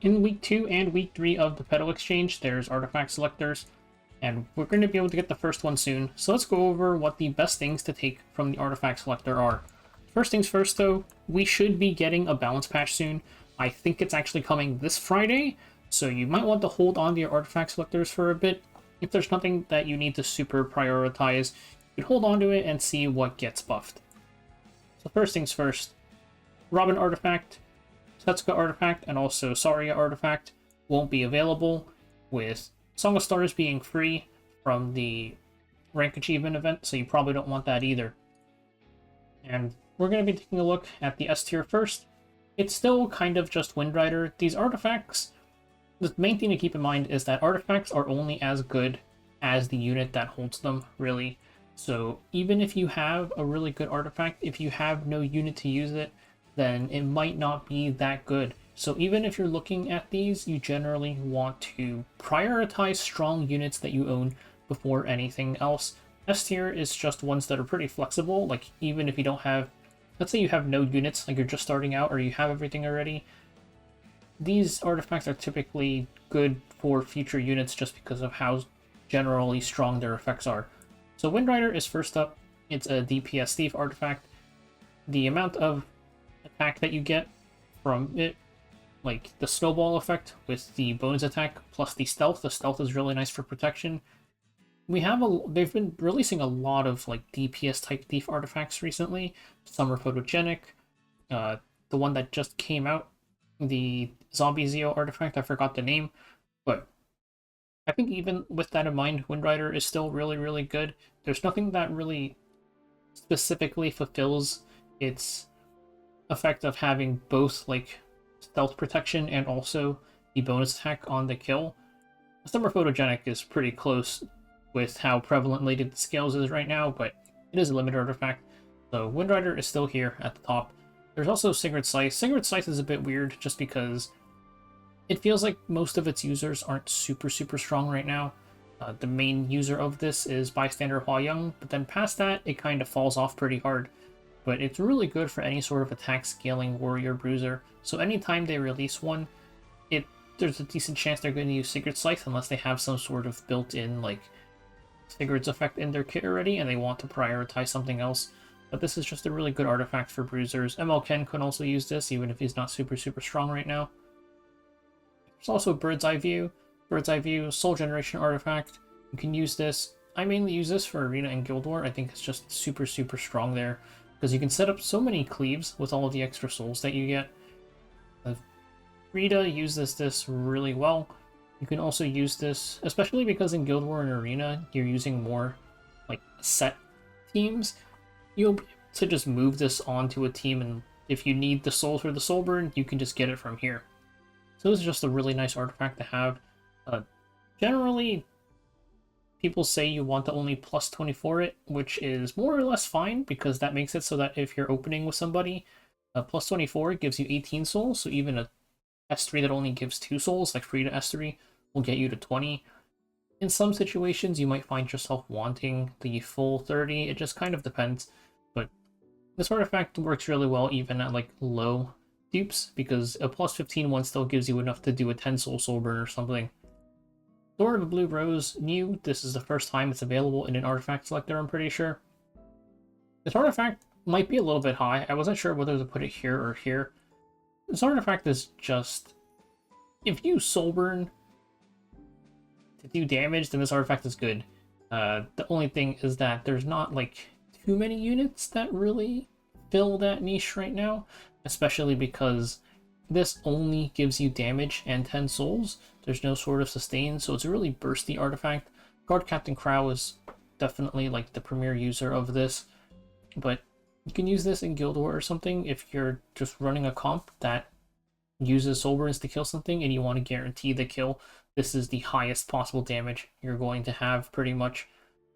in week 2 and week 3 of the Petal Exchange, there's artifact selectors, and we're going to be able to get the first one soon. So let's go over what the best things to take from the artifact selector are. First things first, though, we should be getting a balance patch soon. I think it's actually coming this Friday, so you might want to hold on to your artifact selectors for a bit. If there's nothing that you need to super prioritize, you can hold on to it and see what gets buffed. So first things first, Robin artifact, Setsuka artifact, and also Saria artifact won't be available, with Song of Stars being free from the rank achievement event, so you probably don't want that either. And we're going to be taking a look at the S tier first. It's still kind of just Windrider. These artifacts, the main thing to keep in mind is that artifacts are only as good as the unit that holds them, really. So even if you have a really good artifact, if you have no unit to use it, then it might not be that good. So even if you're looking at these, you generally want to prioritize strong units that you own before anything else. S tier is just ones that are pretty flexible, like even if you don't have, let's say you have no units, like you're just starting out or you have everything already, these artifacts are typically good for future units just because of how generally strong their effects are. So Windrider is first up. It's a DPS Thief artifact. The amount of attack that you get from it, like the snowball effect with the bonus attack plus the stealth is really nice for protection. They've been releasing a lot of like DPS type thief artifacts recently. Some are photogenic. The one that just came out, the Zombie Zeo artifact, I forgot the name, but I think even with that in mind, Windrider is still really, really good. There's nothing that really specifically fulfills its effect of having both like stealth protection and also the bonus attack on the kill. Summer Photogenic is pretty close with how prevalently the scales is right now, but it is a limited artifact. So Windrider is still here at the top. There's also Sigrid Scythe. Sigrid Scythe is a bit weird just because it feels like most of its users aren't super strong right now. The main user of this is Bystander Hua Young, but then past that, it kind of falls off pretty hard. But it's really good for any sort of attack scaling warrior bruiser. So anytime they release one, there's a decent chance they're going to use Sigrid Scythe unless they have some sort of built-in like Sigurd's effect in their kit already and they want to prioritize something else. But this is just a really good artifact for bruisers. ML Ken can also use this even if he's not super strong right now. There's also Bird's Eye View. Bird's Eye View, Soul Generation artifact. You can use this. I mainly use this for Arena and Guild War. I think it's just super strong there because you can set up so many cleaves with all of the extra souls that you get. Rita uses this really well. You can also use this, especially because in Guild War and Arena, you're using more like set teams. You'll be able to just move this onto a team, and if you need the soul for the soul burn, you can just get it from here. So this is just a really nice artifact to have. Generally, people say you want to only plus 24 it, which is more or less fine, because that makes it so that if you're opening with somebody, plus 24 gives you 18 souls, so even a S3 that only gives 2 souls, like free to S3, will get you to 20. In some situations, you might find yourself wanting the full 30, it just kind of depends. But this artifact works really well even at like low dupes, because a plus 15 one still gives you enough to do a 10 soul burn or something. Sword of a Blue Rose, new. This is the first time it's available in an artifact selector, I'm pretty sure. This artifact might be a little bit high. I wasn't sure whether to put it here or here. This artifact is just, if you soul burn to do damage, then this artifact is good. The only thing is that there's not like too many units that really fill that niche right now, especially because this only gives you damage and 10 souls. There's no sort of sustain, so it's a really bursty artifact. Guard Captain Crow is definitely like the premier user of this, but you can use this in Guild War or something if you're just running a comp that uses soul burns to kill something and you want to guarantee the kill. This is the highest possible damage you're going to have, pretty much.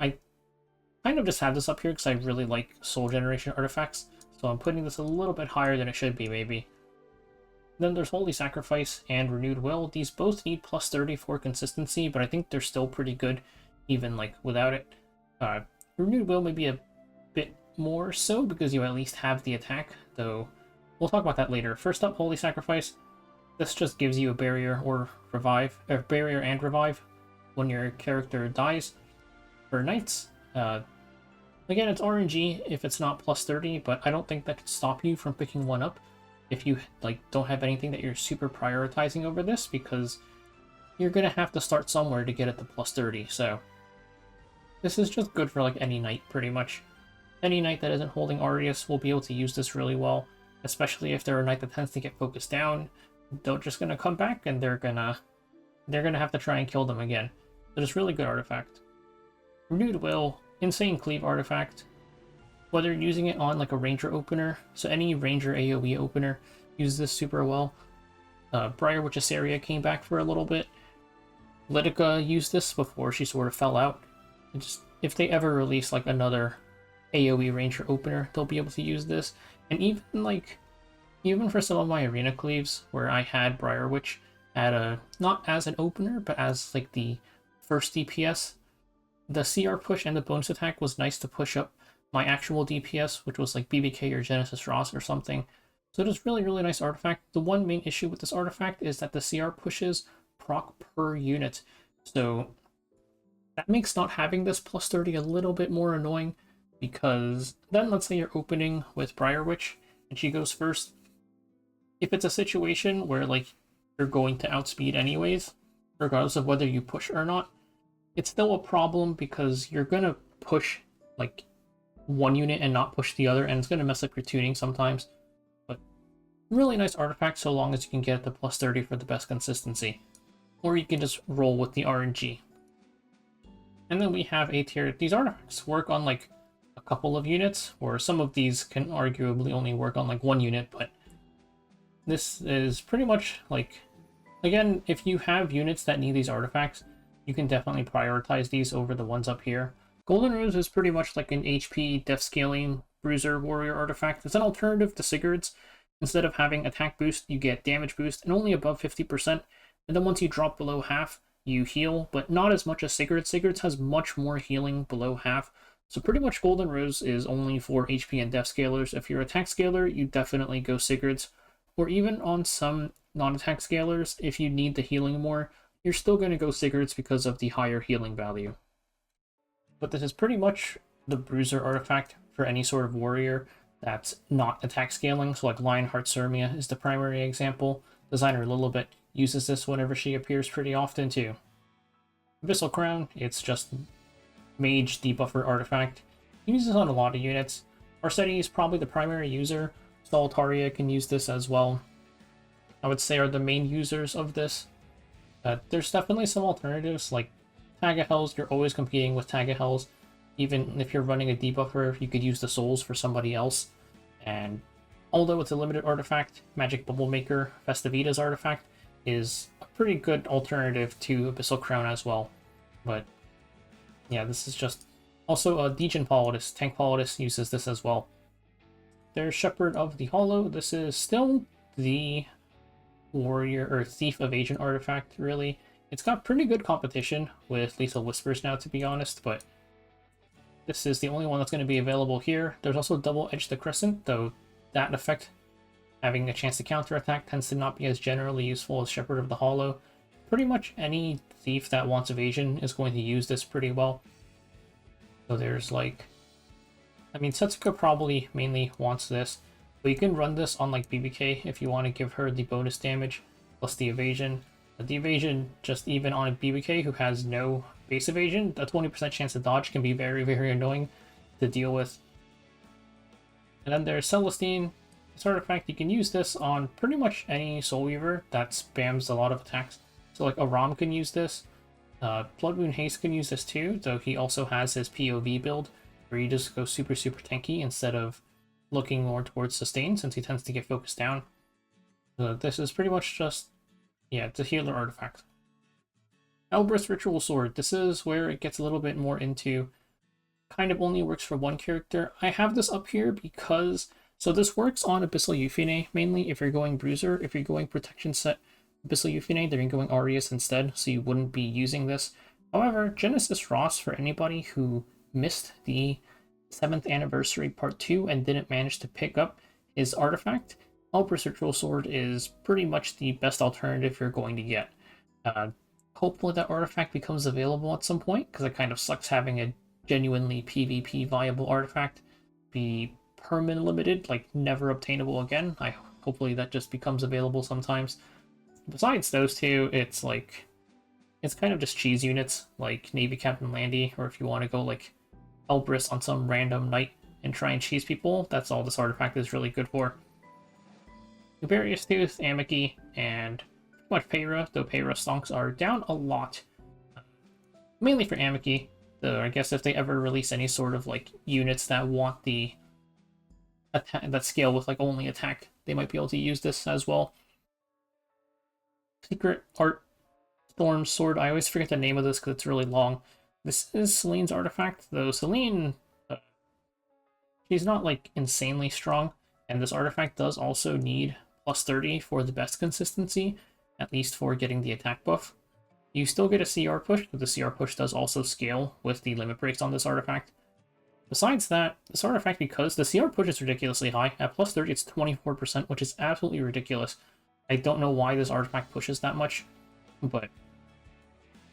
I kind of just have this up here because I really like soul generation artifacts, so I'm putting this a little bit higher than it should be, maybe. Then there's Holy Sacrifice and Renewed Will. These both need plus 30 for consistency, but I think they're still pretty good even like without it. Renewed Will may be a bit more so because you at least have the attack, though we'll talk about that later. First up, Holy Sacrifice. This just gives you a barrier or revive, a barrier and revive when your character dies for knights. Again, it's RNG if it's not plus 30, but I don't think that could stop you from picking one up if you like don't have anything that you're super prioritizing over this, because you're gonna have to start somewhere to get it to plus 30. So this is just good for like any knight, pretty much. Any knight that isn't holding Aureus will be able to use this really well, especially if they're a knight that tends to get focused down. They're just gonna come back and they're gonna have to try and kill them again. But it's really good artifact. Renewed Will, insane cleave artifact. Whether you're using it on like a ranger opener, so any ranger AoE opener uses this super well. Briar Witch's area came back for a little bit. Litica used this before she sort of fell out. And just if they ever release like another AoE ranger opener, they'll be able to use this. And even for some of my arena cleaves where I had Briar Witch at a not as an opener but as like the first DPS, the CR push and the bonus attack was nice to push up my actual DPS, which was like BBK or Genesis Ross or something. So it is really, really nice artifact. The one main issue with this artifact is that the CR pushes proc per unit. So that makes not having this plus 30 a little bit more annoying, because then let's say you're opening with Briar Witch and she goes first. If it's a situation where like you're going to outspeed anyways, regardless of whether you push or not, it's still a problem because you're gonna push like one unit and not push the other, and it's gonna mess up your tuning sometimes. But really nice artifact so long as you can get it to plus 30 for the best consistency. Or you can just roll with the RNG. And then we have A tier. These artifacts work on like a couple of units, or some of these can arguably only work on like one unit, but this is pretty much like, again, if you have units that need these artifacts, you can definitely prioritize these over the ones up here. Golden Rose is pretty much like an HP def scaling bruiser warrior artifact. It's an alternative to Sigurd's. Instead of having attack boost, you get damage boost and only above 50%. And then once you drop below half, you heal, but not as much as Sigurd's. Sigurd's has much more healing below half. So pretty much Golden Rose is only for HP and def scalers. If you're attack scaler, you definitely go Sigurd's. Or even on some non-attack scalers, if you need the healing more, you're still going to go Sigurd's because of the higher healing value. But this is pretty much the bruiser artifact for any sort of warrior that's not attack scaling. So like Lionheart Sirmia is the primary example. Designer Lilibet uses this whenever she appears pretty often too. Abyssal Crown, it's just mage debuffer artifact. You use this on a lot of units. Arceti is probably the primary user. Solitaria can use this as well. I would say are the main users of this. There's definitely some alternatives, like Tagahells. You're always competing with Tagahells. Even if you're running a debuffer, you could use the souls for somebody else. And although it's a limited artifact, Magic Bubble Maker, Festivita's artifact, is a pretty good alternative to Abyssal Crown as well. But yeah, this is just... Also, Degen Politis, Tank Politis uses this as well. There's Shepherd of the Hollow. This is still the warrior or thief evasion artifact, really. It's got pretty good competition with Lethal Whispers now, to be honest, but this is the only one that's going to be available here. There's also Double Edge the Crescent, though that effect, having a chance to counterattack, tends to not be as generally useful as Shepherd of the Hollow. Pretty much any thief that wants evasion is going to use this pretty well. So there's like... I mean, Setsuka probably mainly wants this, but you can run this on like BBK if you want to give her the bonus damage plus the evasion. The evasion, just even on a BBK who has no base evasion, that 20% chance to dodge can be very, very annoying to deal with. And then there's Celestine. This artifact, you can use this on pretty much any Soul Weaver that spams a lot of attacks. So like Aram can use this. Blood Moon Haste can use this too, though he also has his POV build, where you just go super, super tanky instead of looking more towards sustain, since he tends to get focused down. This is pretty much just, yeah, it's a healer artifact. Elbrus Ritual Sword. This is where it gets a little bit more into, kind of only works for one character. I have this up here because, so this works on Abyssal Euphine, mainly if you're going Bruiser. If you're going Protection Set Abyssal Euphine, then you're going Aureus instead, so you wouldn't be using this. However, Genesis Ross, for anybody who missed the 7th anniversary part 2 and didn't manage to pick up his artifact, Alber's Ritual Sword is pretty much the best alternative you're going to get. Uh, Hopefully that artifact becomes available at some point, because it kind of sucks having a genuinely PvP viable artifact be permanent limited, like never obtainable again. Hopefully that just becomes available sometimes. Besides those two, it's kind of just cheese units, like Navy Captain Landy, or if you want to go like Elbrus on some random night and try and cheese people, that's all this artifact is really good for. Various Tooth, Amiki, and pretty much Peyra, though Peyra stonks are down a lot. Mainly for Amiki, though I guess if they ever release any sort of like units that want the attack that scale with like only attack, they might be able to use this as well. Secret Art Storm Sword, I always forget the name of this because it's really long. This is Celine's artifact, though Celine, she's not like insanely strong, and this artifact does also need plus 30 for the best consistency, at least for getting the attack buff. You still get a CR push, but the CR push does also scale with the limit breaks on this artifact. Besides that, this artifact, because the CR push is ridiculously high, at plus 30 it's 24%, which is absolutely ridiculous. I don't know why this artifact pushes that much, but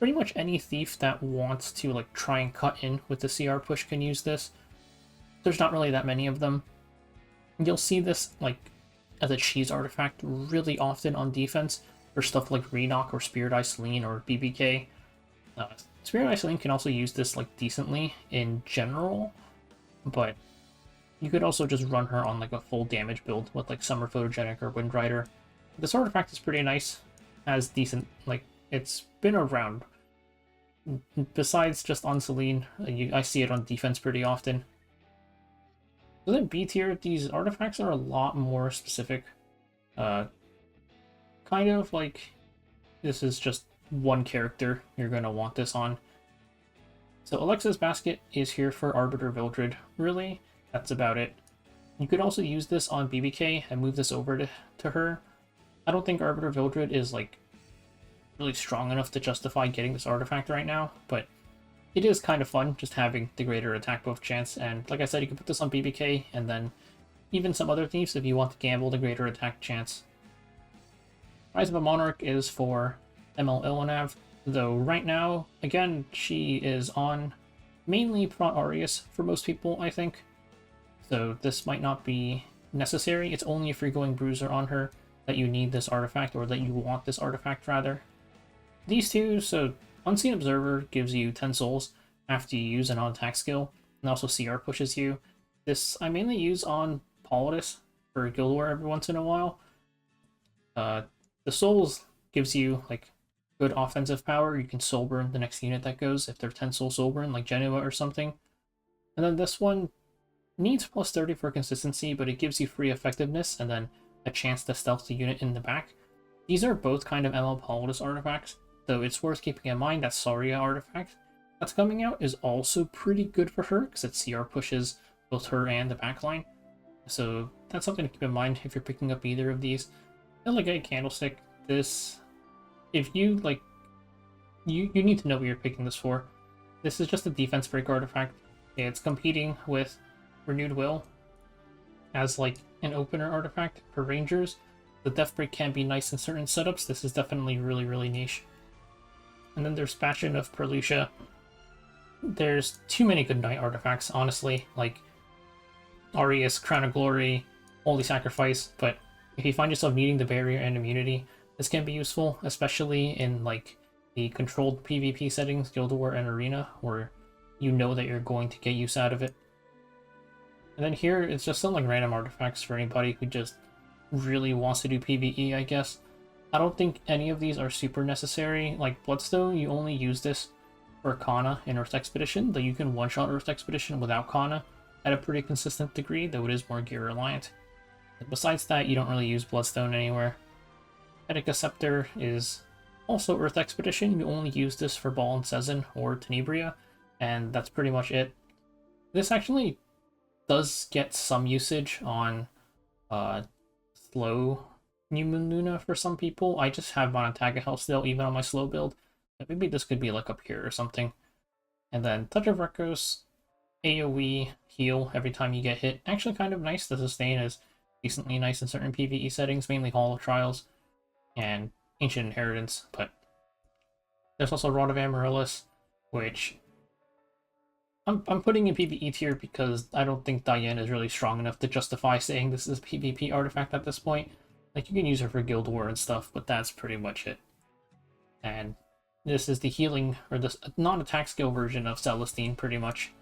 pretty much any thief that wants to like try and cut in with the CR push can use this. There's not really that many of them. You'll see this like as a cheese artifact really often on defense for stuff like Renock or Spirit Eye Celine or BBK. Spirit Eye Celine can also use this like decently in general, but you could also just run her on like a full damage build with like Summer Photogenic or Wind Rider. This artifact is pretty nice, has decent, like, it's been around. Besides just on Celine, I see it on defense pretty often. So then B tier, these artifacts are a lot more specific. Kind of like, this is just one character you're going to want this on. So Alexa's Basket is here for Arbiter Vildred. Really, that's about it. You could also use this on BBK and move this over to her. I don't think Arbiter Vildred is like really strong enough to justify getting this artifact right now, but it is kind of fun just having the greater attack buff chance, and like I said, you can put this on BBK and then even some other thieves if you want to gamble the greater attack chance. Rise of a Monarch is for ML Ilanav, though right now, again, she is on mainly Prot Aureus for most people, I think, so this might not be necessary. It's only if you're going Bruiser on her that you need this artifact, or that you want this artifact rather. These two, so Unseen Observer gives you 10 souls after you use an on-attack skill, and also CR pushes you. This I mainly use on Politis for Guild War every once in a while. The souls gives you like good offensive power. You can soul burn the next unit that goes if they're 10 soul burn, like Genoa or something. And then this one needs plus 30 for consistency, but it gives you free effectiveness and then a chance to stealth the unit in the back. These are both kind of ML Politis artifacts, though it's worth keeping in mind that Saria artifact that's coming out is also pretty good for her, because it CR pushes both her and the backline. So that's something to keep in mind if you're picking up either of these. Elegate Candlestick, this, if you like, you need to know what you're picking this for. This is just a defense break artifact. It's competing with Renewed Will as like an opener artifact for Rangers. The Death Break can be nice in certain setups. This is definitely really niche. And then there's Passion of Perlucia. There's too many good knight artifacts, honestly, like Aureus, Crown of Glory, Holy Sacrifice, but if you find yourself needing the barrier and immunity, this can be useful, especially in like the controlled PvP settings, Guild War and Arena, where you know that you're going to get use out of it. And then here, it's just some like random artifacts for anybody who just really wants to do PvE, I guess. I don't think any of these are super necessary. Like Bloodstone, you only use this for Kana in Earth Expedition, though you can one-shot Earth Expedition without Kana at a pretty consistent degree, though it is more gear reliant. Besides that, you don't really use Bloodstone anywhere. Etika Scepter is also Earth Expedition. You only use this for Ball and Sezin or Tenebria, and that's pretty much it. This actually does get some usage on slow New Moon Luna for some people. I just have Monotaga Health still, even on my slow build. But maybe this could be like up here or something. And then Touch of Rekos, AoE, heal every time you get hit. Actually kind of nice to sustain, as decently nice in certain PvE settings, mainly Hall of Trials and Ancient Inheritance, but there's also Rod of Amaryllis, which I'm putting in PvE tier because I don't think Diane is really strong enough to justify saying this is a PvP artifact at this point. Like, you can use her for Guild War and stuff, but that's pretty much it. And this is the healing, or the non-attack skill version of Celestine, pretty much.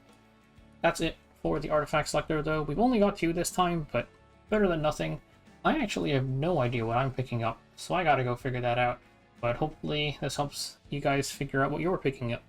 That's it for the artifact selector, though. We've only got 2 this time, but better than nothing. I actually have no idea what I'm picking up, so I gotta go figure that out. But hopefully this helps you guys figure out what you're picking up.